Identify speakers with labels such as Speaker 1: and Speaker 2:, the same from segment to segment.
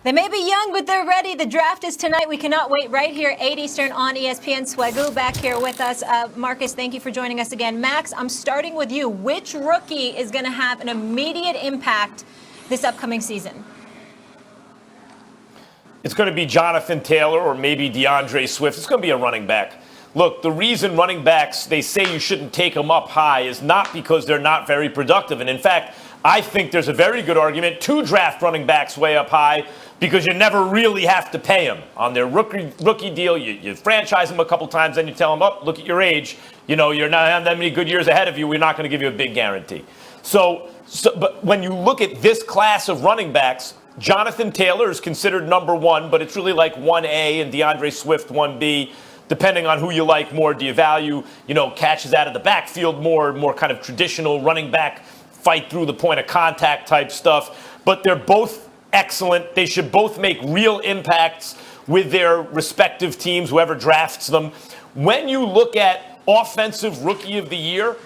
Speaker 1: They may be young, but they're ready. The draft is tonight. We cannot wait. Right here, 8 Eastern on ESPN. Swagoo back here with us. Marcus, thank you for joining us again. Max, I'm starting with you. Which rookie is going to have an immediate impact this upcoming season?
Speaker 2: It's going to be Jonathan Taylor or maybe DeAndre Swift. It's going to be a running back. Look, the reason running backs, they say you shouldn't take them up high is not because they're not very productive. And in fact, I think there's a very good argument to draft running backs way up high because you never really have to pay them. On their rookie deal, you franchise them a couple times, then you tell them, oh, look at your age. You know, you're not having that many good years ahead of you. We're not going to give you a big guarantee. But when you look at this class of running backs, Jonathan Taylor is considered number one, but it's really like 1A and DeAndre Swift 1B, depending on who you like more. Do you value, catches out of the backfield more kind of traditional running back, fight through the point of contact type stuff? But they're both excellent. They should both make real impacts with their respective teams, whoever drafts them. When you look at offensive rookie of the year,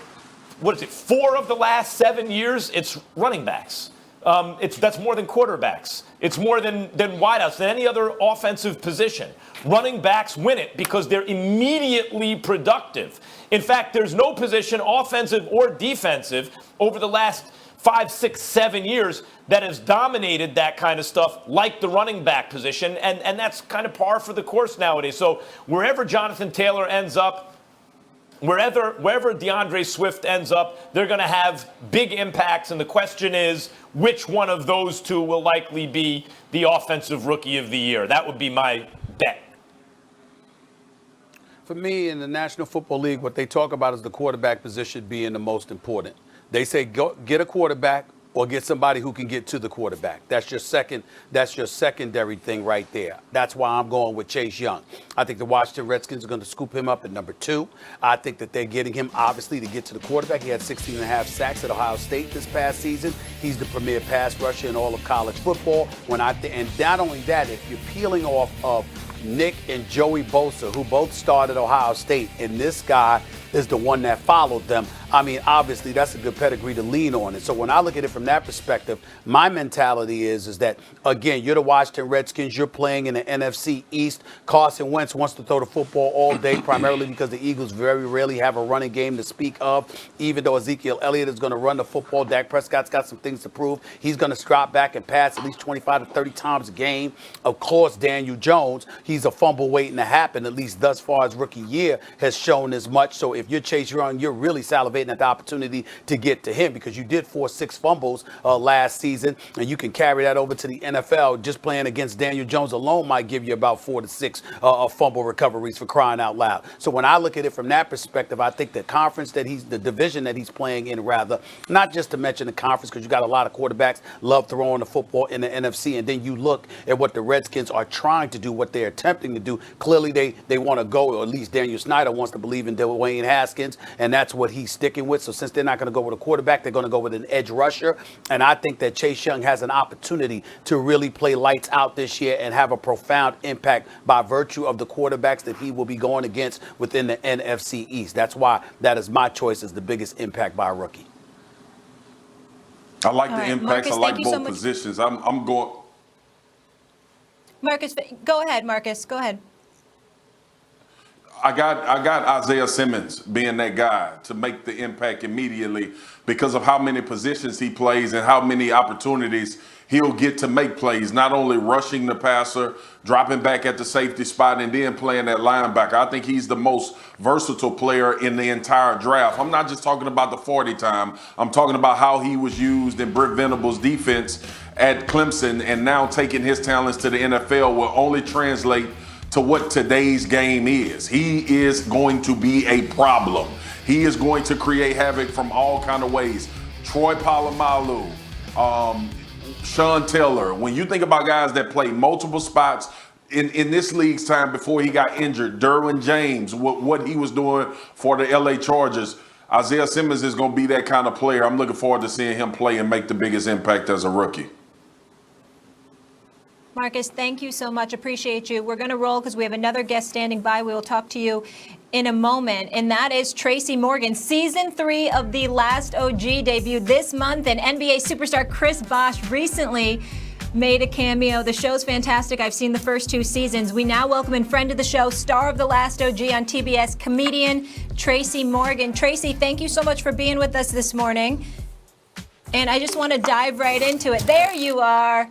Speaker 2: 4 of the last 7 years, it's running backs. That's more than quarterbacks. It's more than wideouts, than any other offensive position. Running backs win it because they're immediately productive. In fact, there's no position, offensive or defensive, over the last 5, 6, 7 years that has dominated that kind of stuff like the running back position, and that's kind of par for the course nowadays. So wherever Jonathan Taylor ends up, wherever DeAndre Swift ends up, they're going to have big impacts, and the question is which one of those two will likely be the offensive rookie of the year. That would be my bet.
Speaker 3: For me, in the National Football League, what they talk about is the quarterback position being the most important. They say go get a quarterback or get somebody who can get to the quarterback. That's your secondary thing right there. That's why I'm going with Chase Young. I think the Washington Redskins are going to scoop him up at number 2. I think that they're getting him, obviously, to get to the quarterback. He had 16.5 sacks at Ohio State this past season. He's the premier pass rusher in all of college football. And not only that, if you're peeling off of Nick and Joey Bosa, who both started Ohio State, and this guy is the one that followed them. I mean, obviously, that's a good pedigree to lean on. And so when I look at it from that perspective, my mentality is that, again, you're the Washington Redskins. You're playing in the NFC East. Carson Wentz wants to throw the football all day, primarily because the Eagles very rarely have a running game to speak of. Even though Ezekiel Elliott is going to run the football, Dak Prescott's got some things to prove. He's going to strap back and pass at least 25 to 30 times a game. Of course, Daniel Jones, he's a fumble waiting to happen, at least thus far as rookie year, has shown as much. So if you're Chase Young, you're really salivating at the opportunity to get to him because you did force 6 fumbles last season, and you can carry that over to the NFL. Just playing against Daniel Jones alone might give you about 4 to 6 fumble recoveries, for crying out loud. So when I look at it from that perspective, I think the division that he's playing in, rather, not just to mention the conference, because you got a lot of quarterbacks love throwing the football in the NFC, and then you look at what the Redskins are trying to do, what they're attempting to do. Clearly, they want to go, or at least Daniel Snyder wants to believe in Dwayne Haskins, and that's what he's sticking with. So since they're not going to go with a quarterback, they're going to go with an edge rusher. And I think that Chase Young has an opportunity to really play lights out this year and have a profound impact by virtue of the quarterbacks that he will be going against within the NFC East. That's why that is my choice as the biggest impact by a rookie.
Speaker 4: I like the impacts.
Speaker 1: Marcus,
Speaker 4: I like both positions. I'm going.
Speaker 1: Marcus, go ahead, Marcus. Go ahead.
Speaker 4: I got Isaiah Simmons being that guy to make the impact immediately because of how many positions he plays and how many opportunities he'll get to make plays, not only rushing the passer, dropping back at the safety spot, and then playing that linebacker. I think he's the most versatile player in the entire draft. I'm not just talking about the 40 time. I'm talking about how he was used in Britt Venables' defense at Clemson, and now taking his talents to the NFL will only translate to what today's game is. He is going to be a problem. He is going to create havoc from all kind of ways. Troy Polamalu, Sean Taylor. When you think about guys that play multiple spots in this league's time before he got injured, Derwin James, what he was doing for the LA Chargers, Isaiah Simmons is going to be that kind of player. I'm looking forward to seeing him play and make the biggest impact as a rookie.
Speaker 1: Marcus, thank you so much. Appreciate you. We're going to roll because we have another guest standing by. We will talk to you in a moment, and that is Tracy Morgan. Season 3 of The Last OG debuted this month, and NBA superstar Chris Bosh recently made a cameo. The show's fantastic. I've seen the first 2 seasons. We now welcome in friend of the show, star of The Last OG on TBS, comedian Tracy Morgan. Tracy, thank you so much for being with us this morning. And I just want to dive right into it. There you are.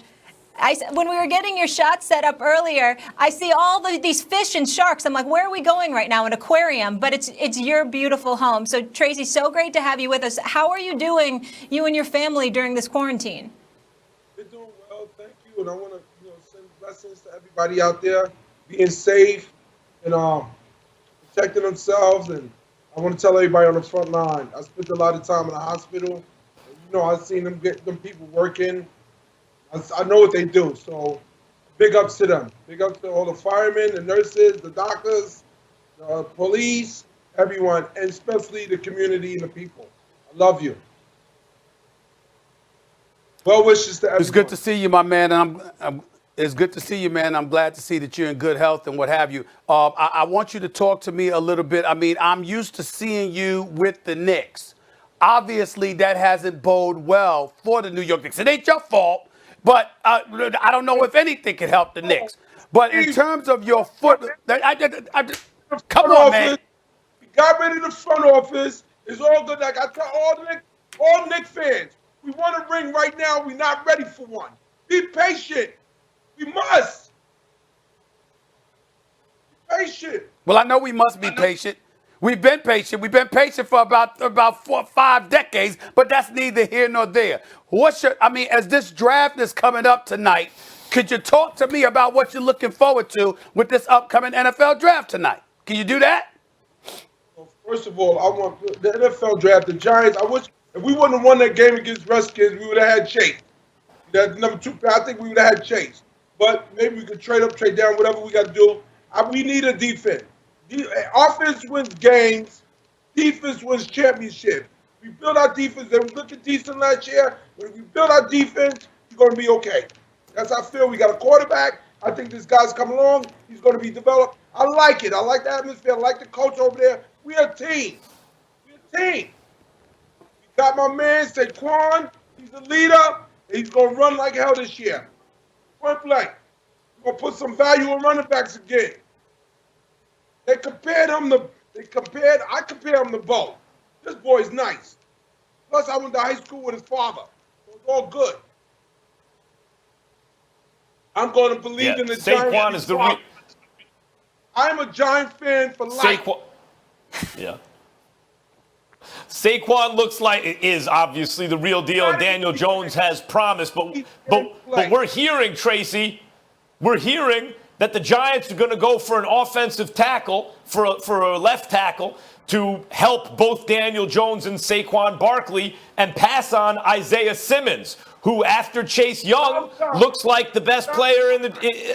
Speaker 1: When we were getting your shot set up earlier, I see all these fish and sharks. I'm like, where are we going right now? An aquarium, but it's your beautiful home. So Tracy, so great to have you with us. How are you doing, you and your family, during this quarantine?
Speaker 5: They're doing well, thank you. And I want to send blessings to everybody out there, being safe and protecting themselves. And I want to tell everybody on the front line, I spent a lot of time in the hospital. And, I've seen them get them people working. I know what they do, so big ups to them. Big ups to all the firemen, the nurses, the doctors, the police, everyone, and especially the community and the people. I love you. Well wishes to everyone.
Speaker 3: It's good to see you, my man. And it's good to see you, man. I'm glad to see that you're in good health and what have you. I want you to talk to me a little bit. I mean, I'm used to seeing you with the Knicks. Obviously, that hasn't boded well for the New York Knicks. It ain't your fault. But I don't know if anything can help the Knicks. But in terms of your foot, come on, man.
Speaker 5: We got rid of the front office. It's all good. Like I tell all Knicks fans, we want a ring right now. We're not ready for one. Be patient. We must. Be patient.
Speaker 3: Well, I know we must be patient. We've been patient. We've been patient for about 4 or 5 decades, but that's neither here nor there. As this draft is coming up tonight, could you talk to me about what you're looking forward to with this upcoming NFL draft tonight? Can you do that?
Speaker 5: Well, first of all, I want the NFL draft. The Giants. I wish if we wouldn't have won that game against Redskins, we would have had Chase. That's number 2. I think we would have had Chase. But maybe we could trade up, trade down, whatever we got to do. We need a defense. Offense wins games. Defense wins championships. We build our defense. They were looking decent last year. But if we build our defense, we're going to be okay. That's how I feel. We got a quarterback. I think this guy's come along. He's going to be developed. I like it. I like the atmosphere. I like the coach over there. We're a team. We're a team. We got my man, Saquon. He's a leader. He's going to run like hell this year. Point blank. We're going to put some value on running backs again. I compared him to Bo. This boy's nice. Plus, I went to high school with his father. So it's all good. I'm going to believe in the
Speaker 2: Saquon
Speaker 5: Giants.
Speaker 2: Is the
Speaker 5: I'm a Giant fan for life.
Speaker 2: Saquon looks like it is obviously the real deal, and Daniel Jones has promised. But we're hearing, Tracy, that the Giants are going to go for an offensive tackle, for a left tackle, to help both Daniel Jones and Saquon Barkley and pass on Isaiah Simmons, who, after Chase Young, looks like the best player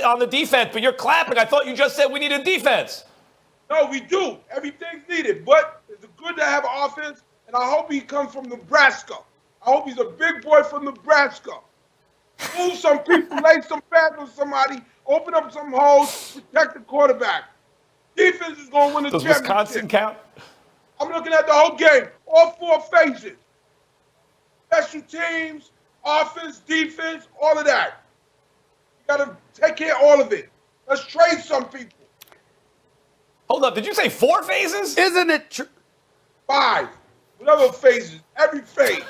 Speaker 2: on the defense. But you're clapping. I thought you just said we need a defense.
Speaker 5: No, we do. Everything's needed. But it's good to have an offense, and I hope he comes from Nebraska. I hope he's a big boy from Nebraska. Move some people, lay some pads on somebody, open up some holes, protect the quarterback. Defense is going to win the championship.
Speaker 2: Does Wisconsin count?
Speaker 5: I'm looking at the whole game, all 4 phases. Special teams, offense, defense, all of that. You got to take care of all of it. Let's trade some people.
Speaker 2: Hold up, did you say 4 phases?
Speaker 3: Isn't it true?
Speaker 5: 5. Whatever phases, every phase.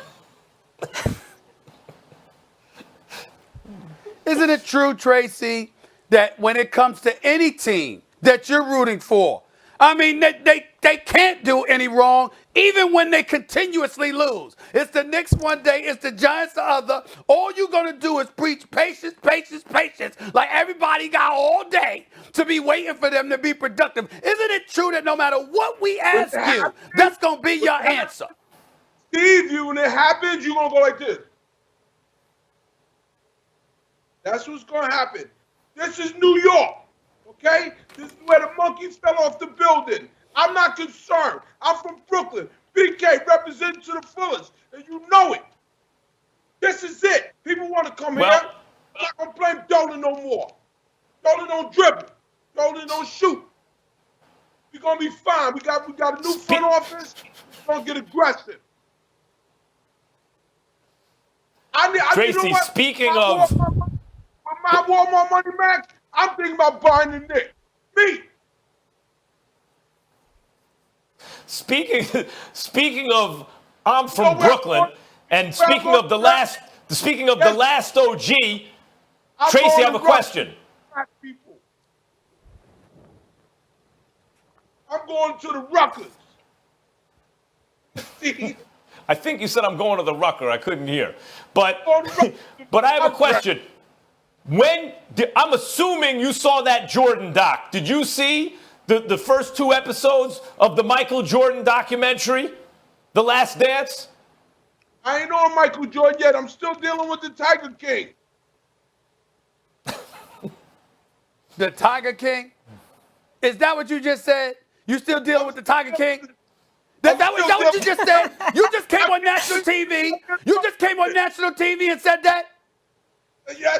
Speaker 3: Isn't it true, Tracy, that when it comes to any team that you're rooting for, I mean, they can't do any wrong, even when they continuously lose. It's the Knicks one day, it's the Giants the other. All you're going to do is preach patience, patience, patience, like everybody got all day to be waiting for them to be productive. Isn't it true that no matter what we ask you, that's going to be your answer?
Speaker 5: Steve, when it happens, you're going to go like this. That's what's going to happen. This is New York, okay? This is where the monkeys fell off the building. I'm not concerned. I'm from Brooklyn. BK representing to the fullest, and you know it. This is it. People want to come here. I'm not going to blame Dolan no more. Dolan don't dribble. Dolan don't shoot. We're going to be fine. We got a new front office. We're going to get aggressive.
Speaker 2: Tracy, speaking of...
Speaker 5: I want more money, Max. I'm thinking about buying the Knicks. Me.
Speaker 2: Speaking of, I'm
Speaker 5: So
Speaker 2: from
Speaker 5: where I'm
Speaker 2: Brooklyn,
Speaker 5: going-
Speaker 2: and
Speaker 5: where I'm
Speaker 2: speaking
Speaker 5: going
Speaker 2: of the
Speaker 5: to-
Speaker 2: last, speaking of the
Speaker 5: Yes.
Speaker 2: last OG,
Speaker 5: I'm
Speaker 2: Tracy,
Speaker 5: going
Speaker 2: I have
Speaker 5: to
Speaker 2: a question.
Speaker 5: Black people. I'm going to the Rutgers. See?
Speaker 2: I think you said I'm going to the Rucker. I couldn't hear, but
Speaker 5: Going to Rutgers.
Speaker 2: but I have a question. I'm assuming you saw that Jordan doc. Did you see the first 2 episodes of the Michael Jordan documentary, The Last Dance?
Speaker 5: I ain't on Michael Jordan yet. I'm still dealing with the Tiger King.
Speaker 3: The Tiger King? Is that what you just said? You still dealing with the Tiger King? Is that what you just said? You just came on national TV. You just came on national TV and said that?
Speaker 5: Yes.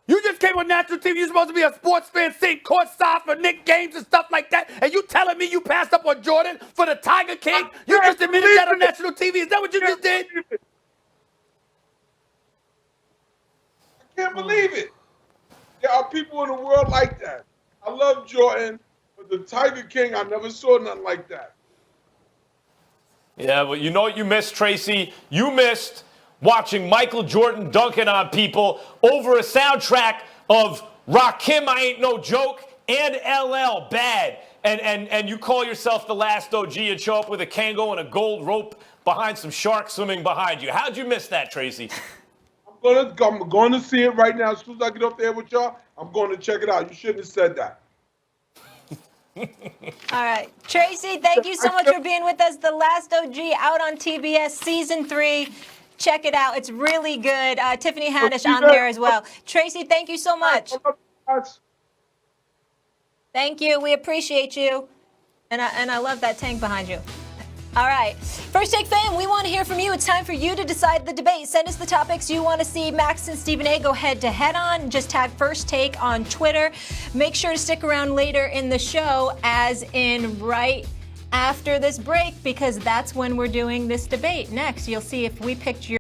Speaker 3: You just came on national TV. You're supposed to be a sports fan, sitting courtside for Knicks games and stuff like that. And you telling me you passed up on Jordan for the Tiger King? You just admitted that on national TV. Is that what you just did?
Speaker 5: I can't believe it. There are people in the world like that. I love Jordan, but the Tiger King, I never saw nothing like that.
Speaker 2: Yeah, but you know what you missed, Tracy? You missed watching Michael Jordan dunking on people over a soundtrack of Rakim, I Ain't No Joke, and LL, Bad. And you call yourself the last OG and show up with a Kango and a gold rope behind some sharks swimming behind you. How'd you miss that, Tracy?
Speaker 5: I'm going to see it right now. As soon as I get up there with y'all, I'm going to check it out. You shouldn't have said that.
Speaker 1: All right. Tracy, thank you so much for being with us. The Last OG out on TBS Season 3. Check it out. It's really good. Tiffany Haddish on there as well. Tracy, thank you so much. Thank you. We appreciate you. And I love that tank behind you. All right. First Take fam, we want to hear from you. It's time for you to decide the debate. Send us the topics you want to see Max and Stephen A go head to head on. Just tag First Take on Twitter. Make sure to stick around later in the show, as in right after this break, because that's when we're doing this debate. Next, you'll see if we picked your